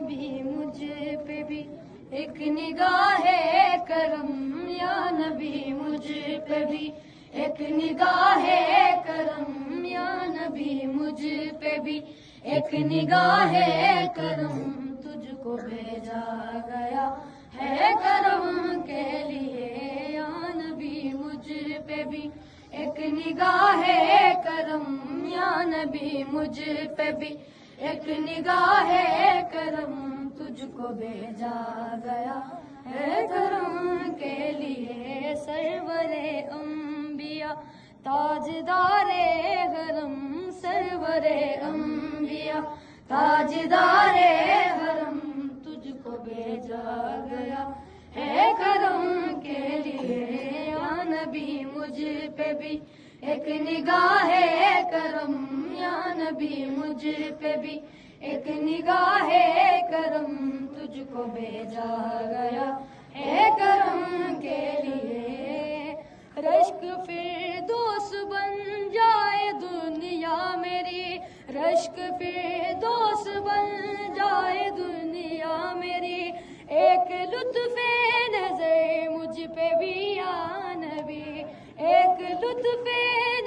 نبی مجھ پہ بھی ایک نگاہ کرم، یا نبی مجھ پہ بھی ایک نگاہ کرم، یا نبی مجھ پہ بھی ایک نگاہ کرم، تجھ کو بھیجا گیا ہے کرم کے لیے، یا نبی مجھ پہ بھی ایک نگاہ کرم، یا نبی مجھ پہ بھی ایک نگاہ کرم، تجھ کو بھیجا گیا ہے کرم کے لیے، سرور انبیاء تاجدار حرم، سرور انبیاء تاجدار حرم، تجھ کو بھیجا گیا ہے کرم کے لیے، یا نبی مجھ پہ بھی ایک نگاہ کرم، یا نبی مجھ پہ بھی ایک نگاہ کرم، تجھ کو بھیجا گیا ہے کرم کے لیے، رشک فردوس بن جائے دنیا میری، رشک فردوس بن جائے دنیا میری، ایک لطف نظر مجھ پہ بھی یا نبی، ایک لطف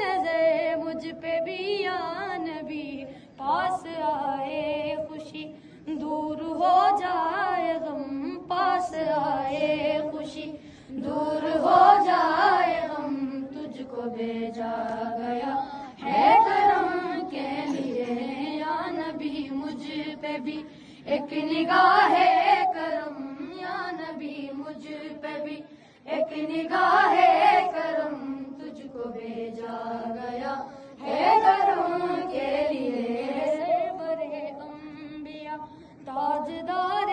نظر مجھ پہ بھی یا نبی، پاس آئے خوشی دور ہو جائے غم، پاس آئے خوشی دور ہو جائے غم، تجھ کو بھیجا گیا ہے کرم کے لیے، یا نبی مجھ پہ بھی ایک نگاہ کرم، یا نبی مجھ پہ بھی ایک نگاہ کرم، تجھ کو بھیجا گیا ہے کرم کے لیے، سرور انبیاء تاجدار